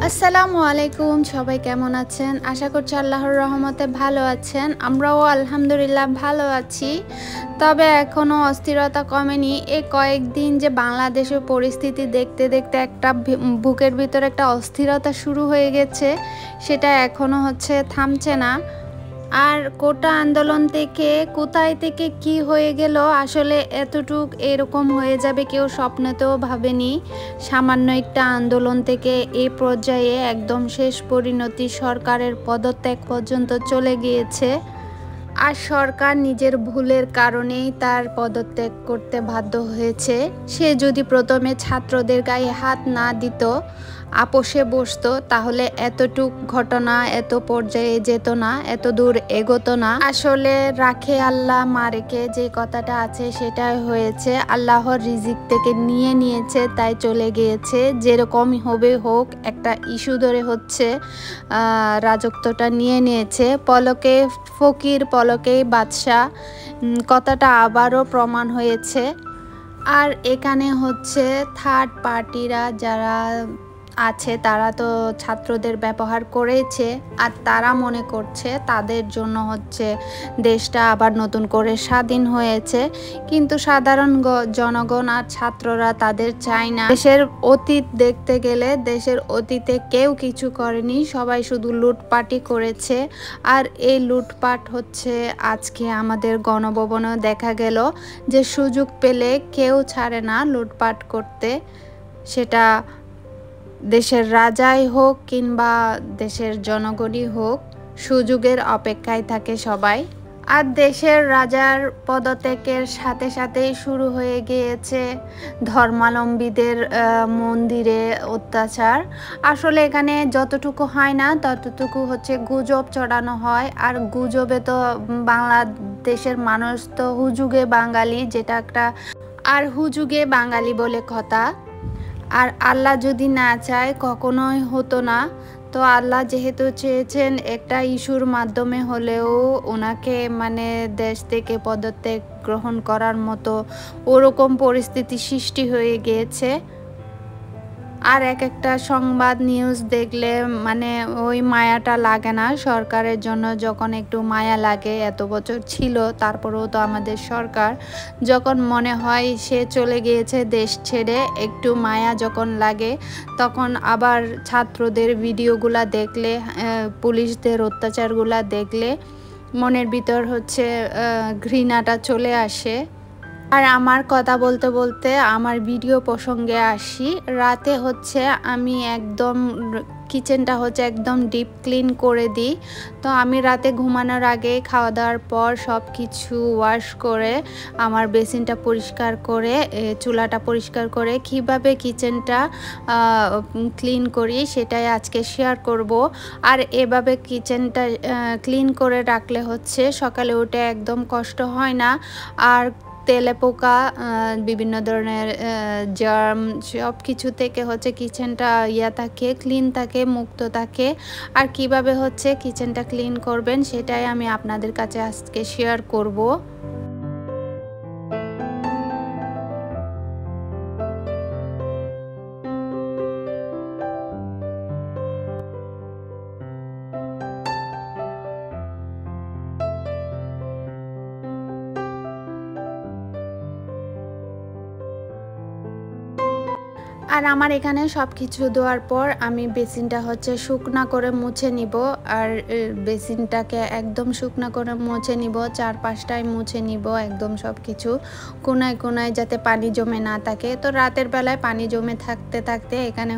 আসসালামু আলাইকুম, সবাই কেমন আছেন? আশা করছি আল্লাহর রহমতে ভালো আছেন। আমরাও আলহামদুলিল্লাহ ভালো আছি। তবে এখনও অস্থিরতা কমেনি। এই কয়েকদিন যে বাংলাদেশের পরিস্থিতি দেখতে দেখতে একটা বুকের ভিতরে একটা অস্থিরতা শুরু হয়ে গেছে, সেটা এখনও থামছে না। আর কোটা আন্দোলন থেকে কোথায় থেকে কি হয়ে গেল, আসলে এতটুক এরকম হয়ে যাবে কেউ স্বপ্নেতেও ভাবেনি। সামান্য একটা আন্দোলন থেকে এই পর্যায়ে একদম শেষ পরিণতি সরকারের পদত্যাগ পর্যন্ত চলে গিয়েছে। আর সরকার নিজের ভুলের কারণেই তার পদত্যাগ করতে বাধ্য হয়েছে। সে যদি প্রথমে ছাত্রদের গায়ে হাত না দিত, আপোষে বসতো, তাহলে এতটুক ঘটনা এত পর্যায়ে যেত না, এত দূর এগোতো না। আসলে রাখে আল্লাহ মারেকে যে কথাটা আছে সেটাই হয়েছে। আল্লাহর রিজিক থেকে নিয়ে নিয়েছে, তাই চলে গিয়েছে। যেরকমই হবে হোক, একটা ইস্যু ধরে রাজত্বটা নিয়ে নিয়েছে। পলকে ফকির পলকেই বাদশা, কথাটা আবারও প্রমাণ হয়েছে। আর এখানে থার্ড পার্টিরা যারা আছে তারা তো ছাত্রদের ব্যবহার করেছে, আর তারা মনে করছে তাদের জন্য দেশটা আবার নতুন করে স্বাধীন হয়েছে। কিন্তু সাধারণ জনগণ আর ছাত্ররা তাদের চায় না। দেশের অতীত দেখতে গেলে দেশের অতীতে কেউ কিছু করেনি, সবাই শুধু লুটপাটই করেছে। আর এই লুটপাট আজকে আমাদের গণভবনেও দেখা গেল যে সুযোগ পেলে কেউ ছাড়ে না লুটপাট করতে। সেটা দেশের রাজাই হোক কিংবা দেশের জনগণই হোক, সুযোগের অপেক্ষায় থাকে সবাই। আর দেশের রাজার পদত্যাগের সাথে সাথেই শুরু হয়ে গিয়েছে ধর্মাবলম্বীদের মন্দিরে অত্যাচার। আসলে এখানে যতটুকু হয় না ততটুকু গুজব চড়ানো হয়। আর গুজবে তো বাংলাদেশের মানুষ তো হুজুগে বাঙালি, যেটা একটা আর হুজুগে বাঙালি বলে কথা। আর আল্লাহ যদি না চায় কখনোই হতো না। তো আল্লাহ যেহেতু চেয়েছেন, একটা ইস্যুর মাধ্যমে হলেও ওনাকে দেশ থেকে পদত্যাগ গ্রহণ করার মতো ওরকম পরিস্থিতি সৃষ্টি হয়ে গিয়েছে। আর একটা সংবাদ নিউজ দেখলে ওই মায়াটা লাগে না সরকারের জন্য। যখন একটু মায়া লাগে, এত বছর ছিল তারপরেও তো আমাদের সরকার, যখন মনে হয় সে চলে গিয়েছে দেশ ছেড়ে, একটু মায়া যখন লাগে, তখন আবার ছাত্রদের ভিডিওগুলা দেখলে, পুলিশদের অত্যাচারগুলা দেখলে মনের ভিতর ঘৃণাটা চলে আসে। আর আমার কথা বলতে বলতে আমার ভিডিও প্রসঙ্গে আসি। রাতে আমি একদম কিচেনটা একদম ডিপ ক্লিন করে দিই। তো আমি রাতে ঘুমানোর আগে খাওয়া দাওয়ার পর সব কিছু ওয়াশ করে, আমার বেসিনটা পরিষ্কার করে, চুলাটা পরিষ্কার করে কিভাবে কিচেনটা ক্লিন করি সেটাই আজকে শেয়ার করব। আর এভাবে কিচেনটা ক্লিন করে রাখলে সকালে উঠে একদম কষ্ট হয় না। আর তেলে পোকা, বিভিন্ন ধরনের জার্ম সব কিছু থেকে কিচেনটা থাকে, ক্লিন থাকে, মুক্ত থাকে। আর কিভাবে কিচেনটা ক্লিন করবেন সেটাই আমি আপনাদের কাছে আজকে শেয়ার করব। আর আমার এখানে সব কিছু দেওয়ার পর আমি বেসিনটা শুকনা করে মুছে নিব। আর বেসিনটাকে একদম শুকনা করে মুছে নিব, চারপাশটায় মুছে নিব একদম সব কিছু, কোনায় কোনায় যাতে পানি জমে না থাকে। তো রাতের বেলায় পানি জমে থাকতে থাকতে এখানে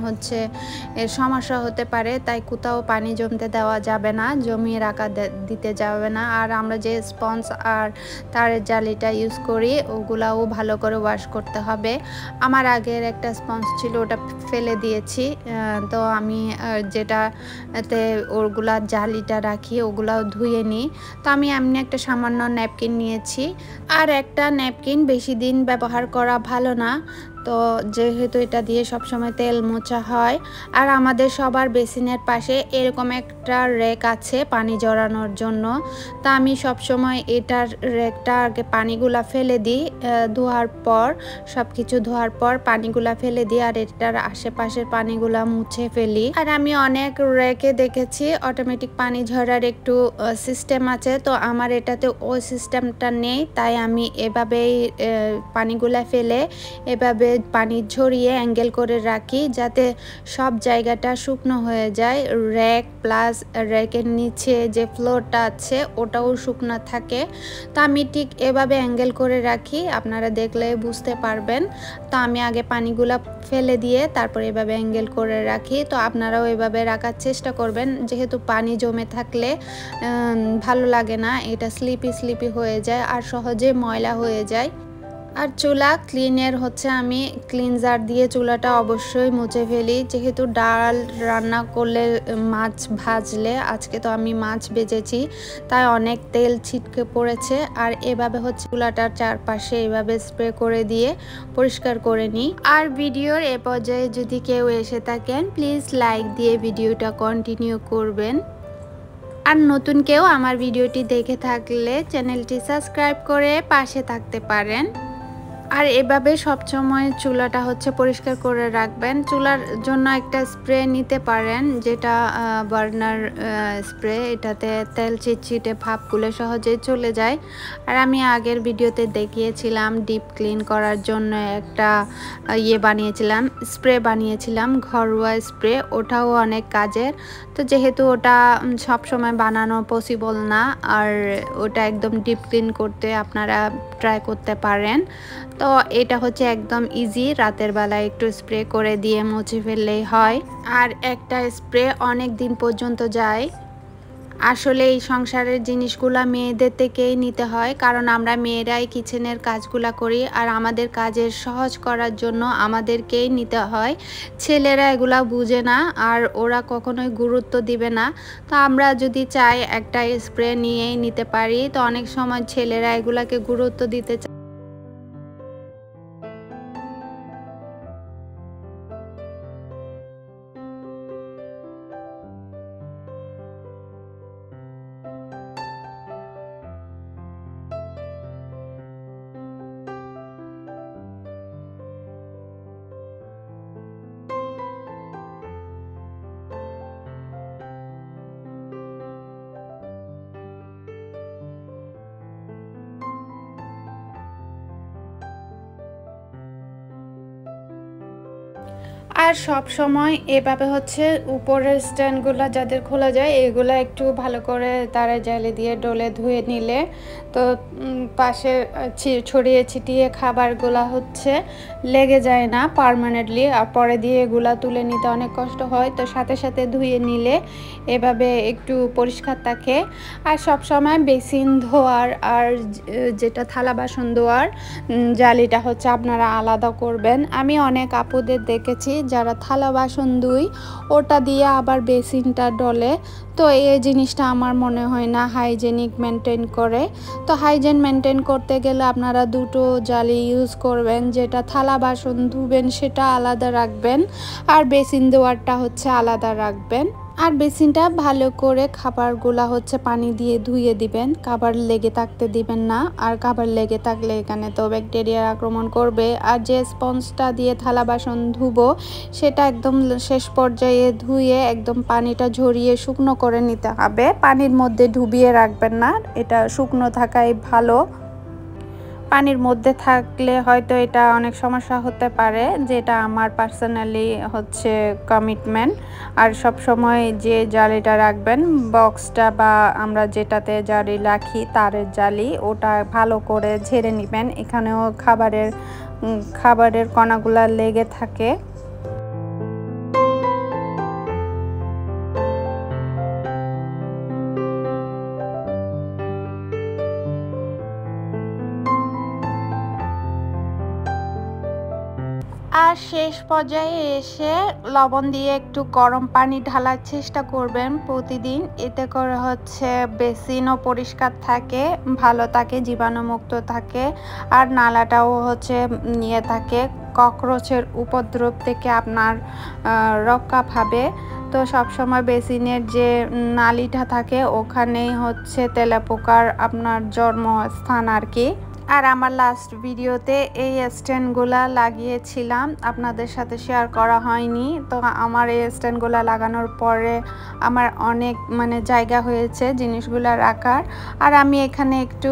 এর সমস্যা হতে পারে, তাই কোথাও পানি জমতে দেওয়া যাবে না, জমিয়ে রাখা দিতে যাবে না। আর আমরা যে স্পঞ্জ আর তারের জালিটা ইউজ করি ওগুলাও ভালো করে ওয়াশ করতে হবে। আমার আগের একটা স্পঞ্জ ছিল, ওটা ফেলে দিয়েছি। তো আমি যেটাতে ওগুলা জালিটা রাখি ওগুলাও ধুয়ে নিই। তো আমি এমনি একটা সামান্য ন্যাপকিন নিয়েছি। আর একটা ন্যাপকিন বেশি দিন ব্যবহার করা ভালো না, তো যেহেতু এটা দিয়ে সবসময় তেল মোছা হয়। আর আমাদের সবার বেসিনের পাশে এরকম একটা রেক আছে পানি জড়ানোর জন্য। তা আমি সবসময় এটার রেকটা আগে পানিগুলা ফেলে দিই, ধোয়ার পর সব কিছু ধোয়ার পর পানিগুলা ফেলে দিই আর এটার আশেপাশের পানিগুলা মুছে ফেলি। আর আমি অনেক রেকে দেখেছি অটোমেটিক পানি ঝরার একটু সিস্টেম আছে, তো আমার এটাতে ওই সিস্টেমটা নেই, তাই আমি এভাবেই পানিগুলা ফেলে এভাবে পানি ঝরিয়ে অ্যাঙ্গেল করে রাখি যাতে সব জায়গাটা শুকনো হয়ে যায়। র্যাক প্লাস র্যাকের নিচে যে ফ্লোরটা আছে ওটাও শুকনো থাকে। তো আমি ঠিক এভাবে অ্যাঙ্গেল করে রাখি, আপনারা দেখলে বুঝতে পারবেন। তো আমি আগে পানিগুলা ফেলে দিয়ে তারপর এভাবে অ্যাঙ্গেল করে রাখি। তো আপনারাও এভাবে রাখার চেষ্টা করবেন, যেহেতু পানি জমে থাকলে ভালো লাগে না, এটা স্লিপি হয়ে যায় আর সহজে ময়লা হয়ে যায়। আর চুলা ক্লিনের হচ্ছে আমি ক্লিনজার দিয়ে চুলাটা অবশ্যই মুছে ফেলি, যেহেতু ডাল রান্না করলে মাছ ভাজলে, আজকে তো আমি মাছ ভেজেছি তাই অনেক তেল ছিটকে পড়েছে। আর এভাবে হচ্ছে চুলাটার চারপাশে এভাবে স্প্রে করে দিয়ে পরিষ্কার করে নিই। আর ভিডিওর এ পর্যায়ে যদি কেউ এসে থাকেন প্লিজ লাইক দিয়ে ভিডিওটা কন্টিনিউ করবেন। আর নতুন কেউ আমার ভিডিওটি দেখে থাকলে চ্যানেলটি সাবস্ক্রাইব করে পাশে থাকতে পারেন। আর এভাবে সবসময় চুলাটা হচ্ছে পরিষ্কার করে রাখবেন। চুলার জন্য একটা স্প্রে নিতে পারেন, যেটা বার্নার স্প্রে, এটাতে তেল চিটচিটে ভাবগুলো সহজেই চলে যায়। আর আমি আগের ভিডিওতে দেখিয়েছিলাম ডিপ ক্লিন করার জন্য একটা বানিয়েছিলাম, স্প্রে বানিয়েছিলাম, ঘরোয়া স্প্রে, ওটাও অনেক কাজের। তো যেহেতু ওটা সব সময় বানানো পসিবল না, আর ওটা একদম ডিপ ক্লিন করতে আপনারা ট্রাই করতে পারেন। তো এটা হচ্ছে একদম ইজি, রাতের বেলায় একটু স্প্রে করে দিয়ে মুছে ফেললেই হয়। আর একটা স্প্রে অনেক দিন পর্যন্ত যায়। আসলে এই সংসারের জিনিসগুলা মেয়েদের থেকেই নিতে হয়, কারণ আমরা মেয়েরাই কিচেনের কাজগুলা করি আর আমাদের কাজের সহজ করার জন্য আমাদেরকেই নিতে হয়। ছেলেরা এগুলা বুঝে না আর ওরা কখনোই গুরুত্ব দিবে না। তো আমরা যদি চাই একটা স্প্রে নিয়েই নিতে পারি, তো অনেক সময় ছেলেরা এগুলাকে গুরুত্ব দিতে চায়। আর সব সময় এভাবে হচ্ছে উপরের স্ট্যান্ডগুলো যাদের খোলা যায় এগুলো একটু ভালো করে তারা জালি দিয়ে ডলে ধুয়ে নিলে তো পাশে ছড়িয়ে ছিটিয়ে খাবারগুলো হচ্ছে লেগে যায় না পার্মানেন্টলি। আর পরে দিয়ে এগুলা তুলে নিতে অনেক কষ্ট হয়, তো সাথে সাথে ধুয়ে নিলে এভাবে একটু পরিষ্কার থাকে। আর সব সময় বেসিন ধোয়ার আর যেটা থালা বাসন ধোয়ার জালিটা হচ্ছে আপনারা আলাদা করবেন। আমি অনেক আপুদের দেখেছি যারা থালা বাসন ধুই ওটা দিয়ে আবার বেসিনটা ডলে, তো এই জিনিসটা আমার মনে হয় না হাইজেনিক মেনটেন করে। তো হাইজেন মেনটেন করতে গেলে আপনারা দুটো জালি ইউজ করবেন, যেটা থালা বাসন ধুবেন সেটা আলাদা রাখবেন আর বেসিন দেওয়ারটা হচ্ছে আলাদা রাখবেন। আর বেসিনটা ভালো করে খাবারগুলা হচ্ছে পানি দিয়ে ধুয়ে দিবেন, খাবার লেগে থাকতে দিবেন না। আর খাবার লেগে থাকলে এখানে তো ব্যাকটেরিয়ার আক্রমণ করবে। আর যে স্পঞ্জটা দিয়ে থালা বাসন ধুবো সেটা একদম শেষ পর্যায়ে ধুয়ে একদম পানিটা ঝরিয়ে শুকনো করে নিতে হবে, পানির মধ্যে ডুবিয়ে রাখবেন না, এটা শুকনো থাকাই ভালো। পানির মধ্যে থাকলে হয়তো এটা অনেক সমস্যা হতে পারে, যেটা আমার পার্সোনালি হচ্ছে কমিটমেন্ট। আর সব সময় যে জালিটা রাখবেন বক্সটা বা আমরা যেটাতে জালি রাখি তারের জালি, ওটা ভালো করে ঝেড়ে নেবেন, এখানেও খাবারের কণাগুলা লেগে থাকে। আর শেষ পর্যায়ে এসে লবণ দিয়ে একটু গরম পানি ঢালার চেষ্টা করবেন প্রতিদিন, এতে করে হচ্ছে বেসিনও পরিষ্কার থাকে, ভালো থাকে, জীবাণুমুক্ত থাকে আর নালাটাও হচ্ছে নিয়ে থাকে, ককরোচের উপদ্রব থেকে আপনার রক্ষা পাবে। তো সবসময় বেসিনের যে নালীটা থাকে ওখানেই হচ্ছে তেলাপোকার আপনার জন্মস্থান আর কি। আর আমার লাস্ট ভিডিওতে এই স্ট্যান্ডগুলা লাগিয়েছিলাম, আপনাদের সাথে শেয়ার করা হয়নি। তো আমার এই স্ট্যান্ডগুলা লাগানোর পরে আমার অনেক মানে জায়গা হয়েছে জিনিসগুলা রাখার। আর আমি এখানে একটু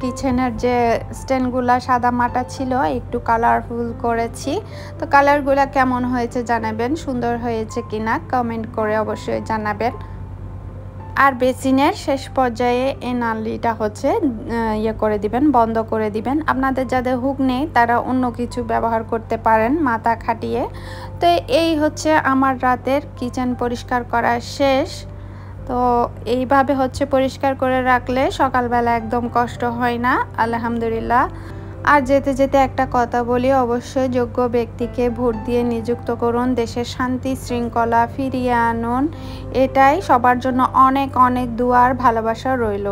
কিচেনের যে স্ট্যান্ডগুলা সাদা মাটা ছিল একটু কালারফুল করেছি। তো কালারগুলা কেমন হয়েছে জানাবেন, সুন্দর হয়েছে কিনা কমেন্ট করে অবশ্যই জানাবেন। আর বেসিনের শেষ পর্যায়ে এই নালিটা হচ্ছে করে দিবেন, বন্ধ করে দিবেন। আপনাদের যাদের হুক নেই তারা অন্য কিছু ব্যবহার করতে পারেন মাথা খাটিয়ে। তো এই হচ্ছে আমার রাতের কিচেন পরিষ্কার করা শেষ। তো এইভাবে হচ্ছে পরিষ্কার করে রাখলে সকালবেলা একদম কষ্ট হয় না, আলহামদুলিল্লাহ। আর যেতে যেতে একটা কথা বলি, অবশ্যই যোগ্য ব্যক্তিকে ভোট দিয়ে নিযুক্ত করুন, দেশের শান্তি শৃঙ্খলা ফিরিয়ে আনুন। এটাই সবার জন্য অনেক অনেক দুয়ার ভালোবাসা রইল।